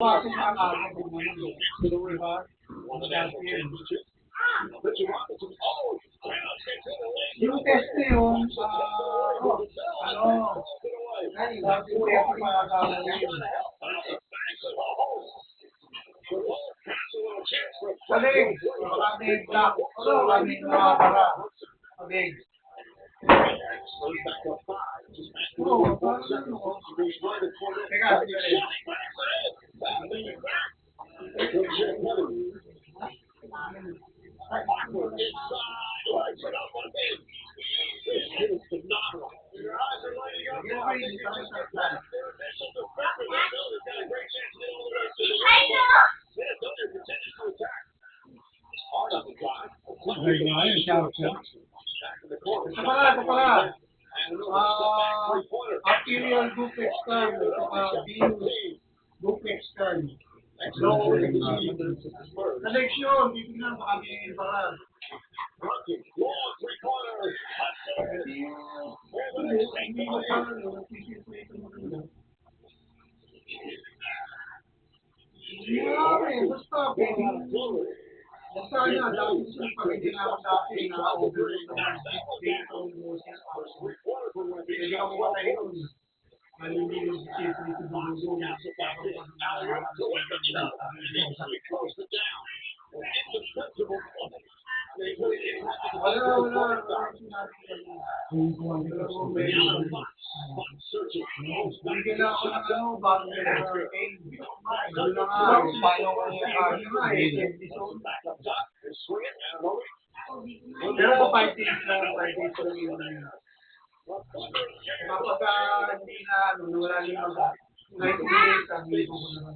Pasok na kagad yung diba? Last year. Yung test na yun, sabi ko yung pinagagawa yun. Salig, maraming black. Maraming nakakara. Salig. Oo, teka, ito pala. Arterial duplex card, venous duplex card. So, selection, titignan baka may baral. Basta na, dahil sa pag-ibig na ako dati na overload naman dito mo siya hindi ako matay nun. Malililig si Chief dito dulo niya sa wala. Bigyan ako ng bago na hurricane. Doon na nga, paano ko yung pero 5 days lang yun. Kapag hindi na, wala rin mag 90 days, sabi ko naman.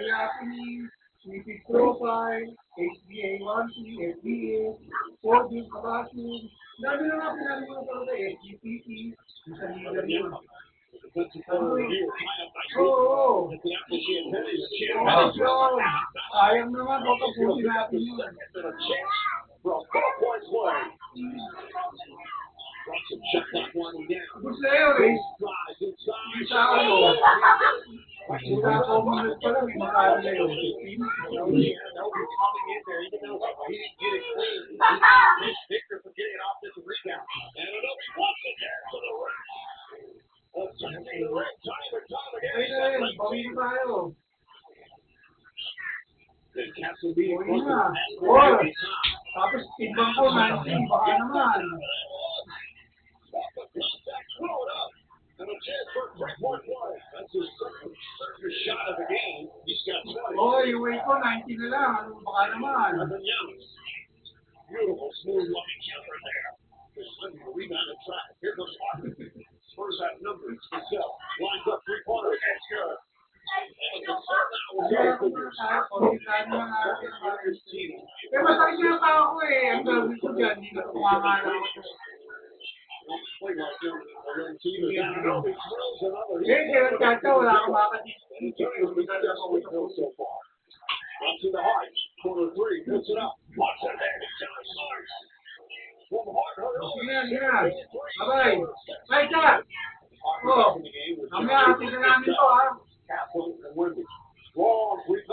Kasi lipid profile, HbA1c, FDA, sodium, potassium, dami na nga pinalimutan ko talaga, SGPT, isa liver yun. Oo. Sayang naman, baka puti natin yun. Gusto yun, isa Wala ko minutes pa lang, may makakali na yun. Pawin tayo. Pawin na. Tapos ibang ko, 19, baka naman. Oh, yung weight ko, 90 na lang. Ano baka naman? Beautiful, smooth, loving camera there. Just letting the rebound and track. Here comes Harper. Spurs have numbers. Giselle lines up three-pointers. That's good. Kaya masakit yung tao ko eh. Ang gagawin ko dyan, hindi na kumakain ako. Wala akong makakatid. Up to the heart, corner three, puts it up. Watch it there, John Starks. From heart, bye-bye. Bye, Jack. Oh, mamaya, tignan namin to, ha?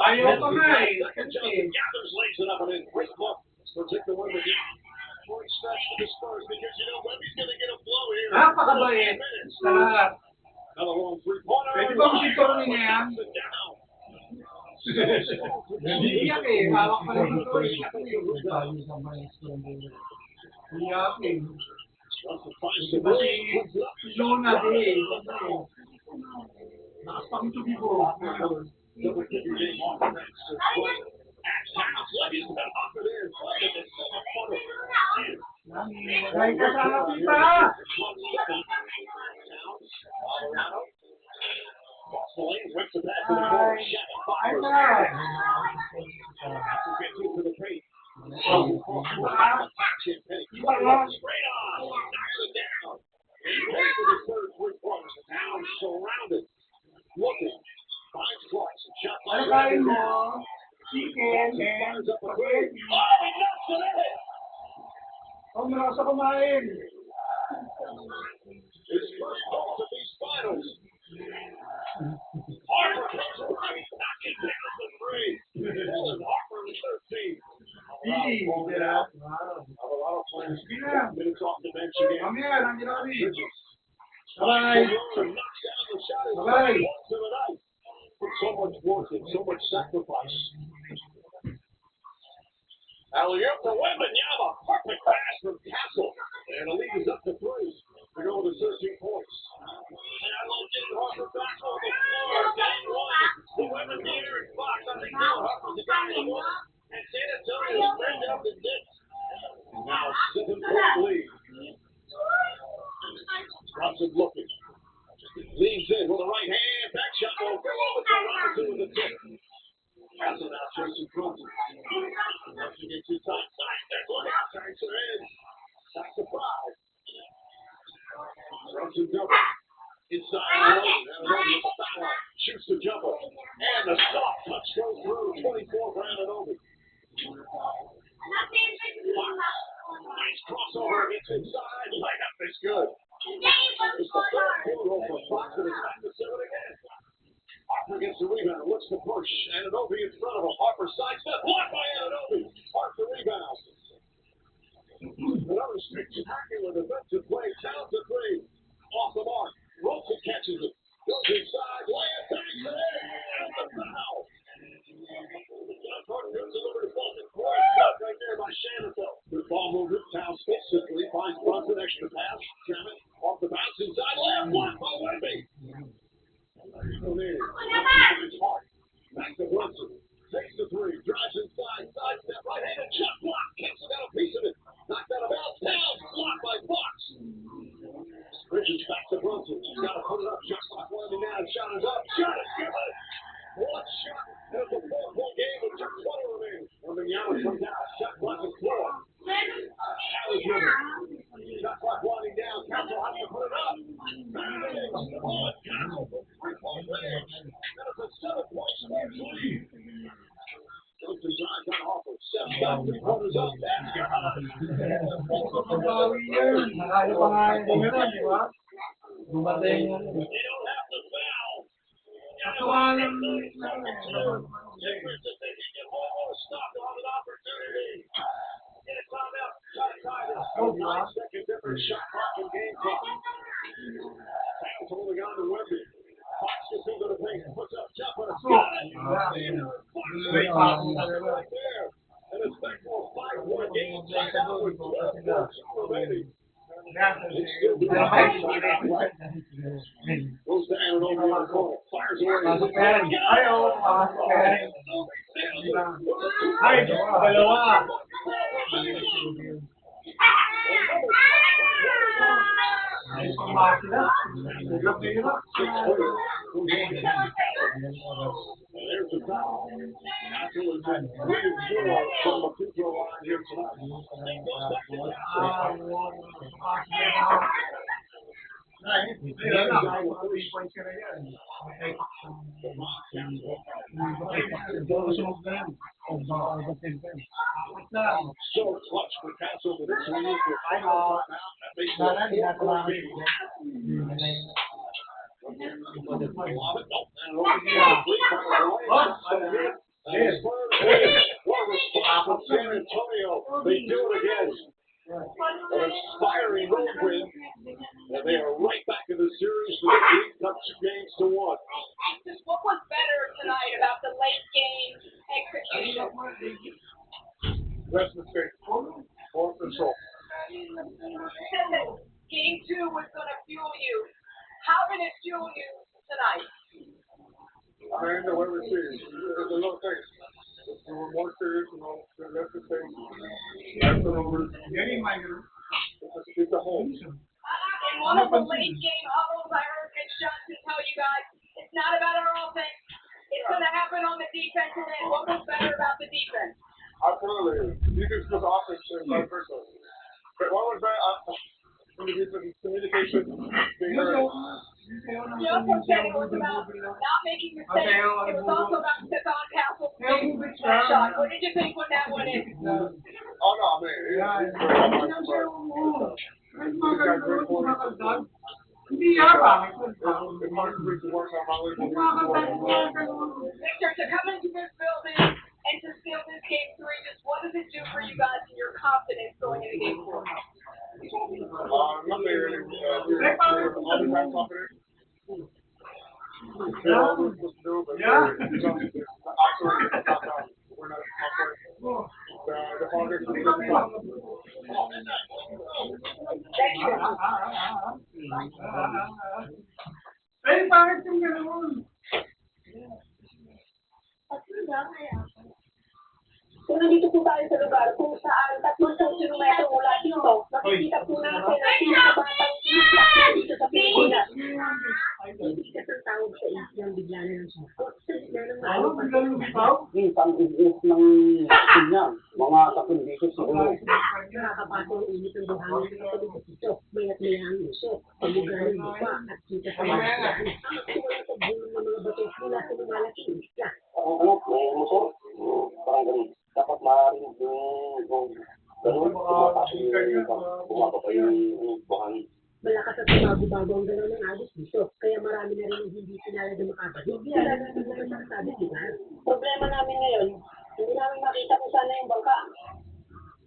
Ayaw pa nga, eh. Gathers lays it up and in. Great look. Let's take the win again. Short stretch for the Spurs because, Wemby's going to get a blow here. Napakabait. Another long three-pointer. Pwede ba masitorin niya yan? Hindi yan eh. Hawak pa rin ito eh. Iyak eh. Kasi Lona din eh. Nakapangitubi ko. Ay, kasama kita! Surrounded, looking, finds Clarkson. Ano kain mo? Chicken, Fires up a three. spaghetti. Oh, he knocks it in. Oh, marasa kumain. His first points of these finals. Harper comes right, knocking down the three. Dylan Harper, the 13. Alvarado playing minutes off the bench again. Come here, nandiyan kami. Bridges. Bye. Knocks down the shot. His Bye. first points of the night. So much work and so much sacrifice. Alley-oop to Wembanyama. Perfect pass from Castle. And the lead is up to 3. We go with 13 points. And I love getting Harper back on the floor. Game 1. The women leader and Fox. I think Dylan Harper's the guy who won. And San Antonio bring up the Knicks. Now 7-point lead. Robinson looking. Leans in with a right hand. Back shot will go over to Robinson with the tip. Castle now chasing Brunson. Brunson gets inside. There's one out. Turns her in. Back to 5. Brunson double. Inside Anunoby with the foul line. Shoots the jumper. And the soft touch goes through. 24 for Anunoby. Nice crossover. It's inside. Layup is good. It's the third field goal for Fox, and it's back to 7 again. Harper gets the rebound, looks to push. Anunoby in front of him. Harper sidestep, blocked by Anunoby. Harper rebound. Another spectacular defensive play. Towns the 3. Off the mark. Wilson catches it. Goes inside. Layup, bangs it in. And the foul. John Carter gives it over to Fulton. Great cut right there by Shanafelt. Good ball movement. Towns physically finds Brunson. Extra pass. Sherman off the bounce inside. Layup blocked by Wemby. It's hard. Back to Brunson. Takes the 3. Drives inside. Sidestep. Right-handed shot block. Castle got a piece of it. Knocked out of bounds. Towns blocked by Fox. Bridges back to Brunson. He's got to put it up. Shot clock winding down. Shot is up. Shot is good. One shot. And it's a 4-point game with 2:20 remaining. Wembanyama comes out. Shot clock is 4. Arizona. Shot clock winding down. Castle has to put it up. Castle for 3-point range. That is a 7-point sports lead. Johnson drives on Harper. Steps back. 3-pointers up. That's Pagbawi yan. Nakaya pa nga yung bumiran, di ba? Dumating yan. They don't have to foul. Nakawalan They can get one more stop on an opportunity. Get a timeout. Try to tie this. 9-second difference. Shot clock and game clock. Towns holding on to Wemby. Fox gets into the paint. Puts up jumper. Got it. Right there. And it's back to a 5-point game. Tied out with 12 points remaining. It's still the goes to Anunoby in the corner. Fires away. Ay, dalawa. Ay, pamati na. Hirap na hirap. There's the foul. Castle is in 3-0 from the free throw line here tonight. So clutch for Castle with this lead. That makes it 4-point game. San Antonio, they do it again. An inspiring road win, and they are right back in the series for this league, cut 2 games to 1. What was better tonight about the late game execution? Rest mistake. Ball control. Game 2 was going to fuel you. How did it fuel you tonight? I mean, the way we see it, there's a lot of things. We were more serious, less mistakes. It's a home. In one of the late game huddles, I heard Mitch Johnson tell you guys, it's not about our offense. It's going to happen on the defensive end. What was better about the defense? Absolutely. Defense was offense and vice versa. But what was better? Communication. Being heard. Coach said it was about not making mistakes. It was also about What did you think when that went in? Oh, no, I mean, May mga ganun, kumakagdag. Hindi yabang. Victor, to come into this building and to steal this game 3, just what does it do for you guys and your confidence going into game 4? Nothing really. We're all the time confident. Yeah. We're not the harder Thank you. Ay, bakit yung gano'n? So, nandito po tayo sa lugar kung saan 3 kilometro mula dito, makikita po natin ang pinakabatang isla dito sa Pilipinas. Ibigas ang tawag sa islang bigla na ng suko. Sa gitna ng Ano, ang galing bitaw? Minsan, is ng niya, mga kapundisyo siguro. nakakapasok ang init ng buhangin sa palibot dito. Mayat maya ang uso, pamuga ng lupa at kita sa mga isla. Ang magsimula sa bulong ng mga bato mula sa lumalaking isla. Ano, may muso? Parang ganun. Dapat maaaring yung ganun, bumababa yung buhangin. Malakas at bago-bago ang galaw ng agos dito, kaya marami na rin ang hindi sinala na makabalik. Hindi alam natin naman makasabi, di ba? Problema namin ngayon, hindi namin makita kung sana yung bangka.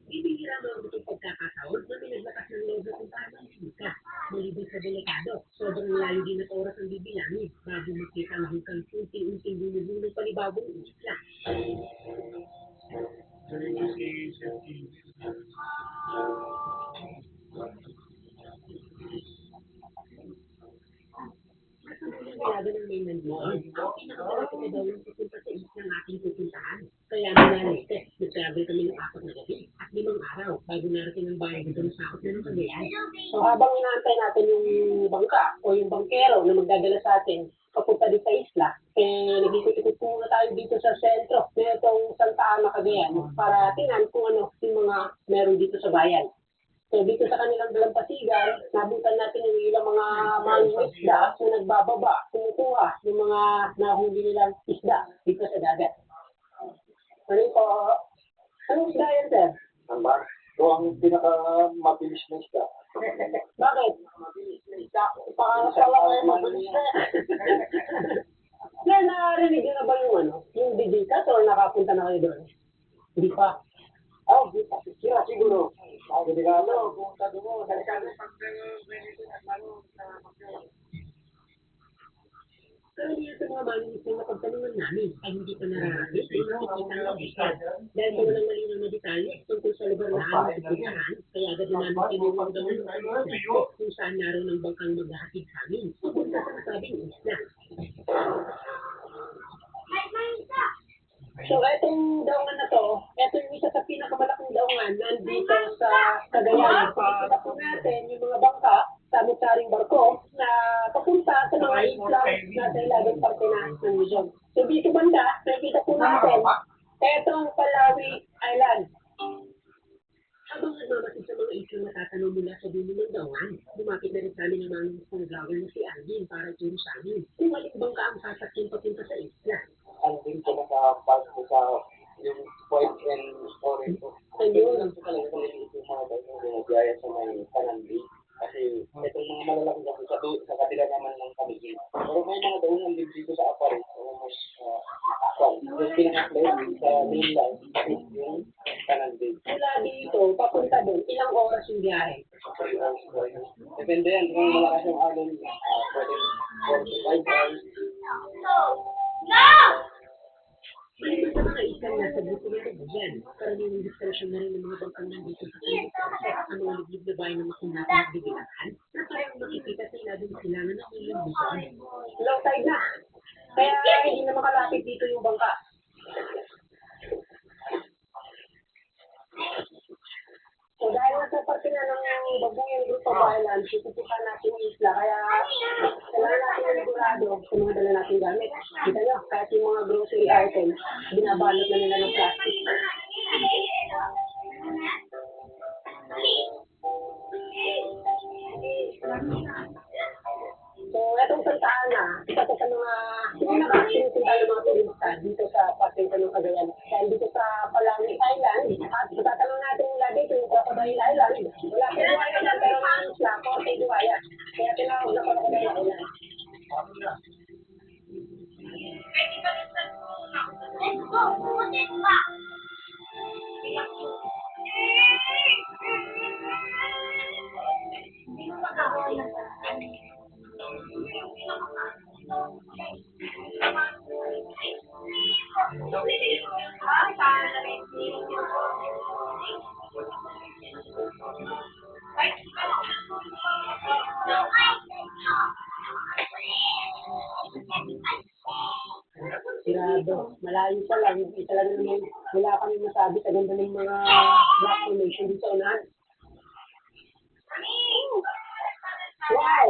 Ibigila mo ang itong pagkakataon na may naglakas ng loob na kung paano ang sika. Maliban sa delikado, sobrang layo din at oras ang bibilangin bago makita ang hanggang unti-unting binubulong palibabong isla. Kaya ng may nandiyan. Ang pinakamalaki na daw yung pupunta sa islang ating pupuntahan. Kaya nanalite, nag-travel kami ng 4 na gabi at 5 araw bago narating ang bayan dito na sakot na ng Cagayan. So habang inaantay natin yung bangka o yung bangkero na magdadala sa atin papunta din sa isla, nag-ikot-ikot muna tayo dito sa sentro na itong Santa Ana, Cagayan para tingnan kung ano yung mga meron dito sa bayan. So dito sa kanilang dalampasigan, nabutan natin yung ilang mga isda na nagbababa, kumukuha yung mga nahuli nilang isda dito sa dagat. Ano po? Anong isda yan, sir? Ang ba? So, ang pinakamabilis na isda. Bakit? Mabilis na isda. Pakakasala kayo mabilis na. Sir, narinig nyo na ba yung yung bibikas or nakapunta na kayo doon? Hindi pa. Oh, sira siguro. Delikado, kung sabi mo, delikado pag Pero niya sa mga malinis na napagtanungan namin ay hindi pa nararating ay makikita ng isa. Dahil sa walang malinaw na detalye tungkol sa lugar na aming pupuntahan, kaya agad na namin tinulong gawin kung saan naroon ang bangkang maghahatid sa amin papunta sa nasabing isla. So, etong daungan na to, eto yung isa sa pinakamalaking daungan nandito sa Cagayan. Pakikita po natin yung mga bangka sa mutsaring barko na papunta sa mga isla na sa ilagang parte na ng Luzon. So, dito banda, nakikita po natin, etong Palawi Island. Habang nagmamasid sa mga islang matatanaw mula sa dulo ng daungan, lumapit na rin sa amin ang mga isang vlogger na si Alvin para ituro sa amin kung alin bangka ang sasakyan papunta sa isla. Ang din ko nakapark ko sa yung point and storage ko. Ayun. Lang ko talaga kung niliit yung mga tayo yung binagaya sa may Panandi. Kasi itong mga malalaking kasi sa kabila naman ng Kamigil. Pero may mga daunan din dito sa Aparit. Almost, yung pinaka-place sa mainland is yung Panandi. Mula dito, papunta doon, ilang oras yung biyahe? Depende yan. Kung malakas yung alon, pwede 45 hours. Maliban sa mga isang nasa buto na Cagayan, karaniwang diskrasyon na rin ng mga bangkang nandito sa Cagayan ang mga liblib na bayan na makinata at bibilahan na parang makikita sa ilagong silangan ng ilang busan. Low tide na, kaya hindi na makalapit dito yung bangka. So dahil nasa parte na ng Baguyang Group of Islands, pupupuntahan natin yung isla, kaya kailangan natin yung sigurado sa mga dala natin gamit. Kita nyo, kahit yung mga grocery items, binabalot na nila ng plastic. So, etong Santa Ana, isa sa mga pinakasinusundan ng mga turista dito sa parte ng Cagayan. Dahil dito sa Sigurado, malayo pa lang, hindi talaga naman, wala kami masabi sa ganda ng mga rock formation dito sa unahan. Wow!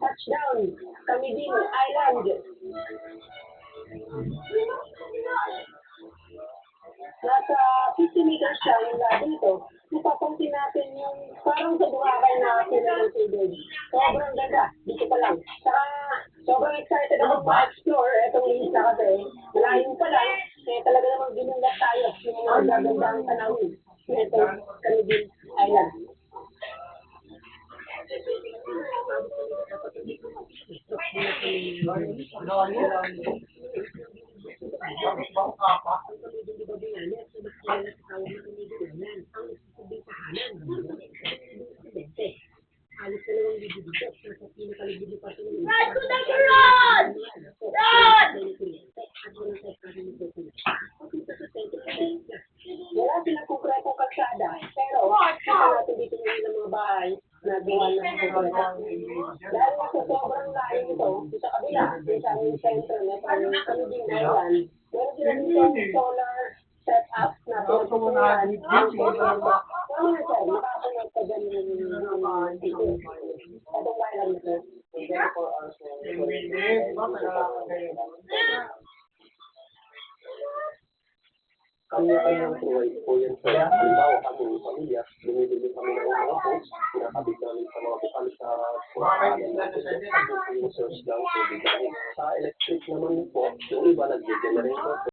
Touchdown! Kami din, Island! Nasa 50 meters siya mula dito. Ipapuntin natin yung parang sa Boracay na sila ng tubig. Sobrang ganda. Dito pa lang. Saka sobrang excited ako ma-explore itong lista kasi malayo pa lang. Kaya talaga namang ginulat tayo yung mga gagandang tanawin. Ito, Canadian Island. Alis na lang yung dito sa pinakaligid ng paso ng Run to the garage! Run! Wala silang konkretong kalsada, pero kita natin dito ng mga bahay na gawa ng konkreto. Dahil nasa sobrang layo ito, sa kabila, sa sentro na Canadian Island, meron sila dito solar setup na pinagpupunan ang solar. Ano na sir, makapanood ka dyan yung dito. Itong island na sir. Kanya-kanyang provide po yan sa halimbawa kami pamilya, bumibili kami ng mga posts, pinakabit namin sa mga bukal sa yung source lang po bigay. Sa electric naman po, yung iba nag-generator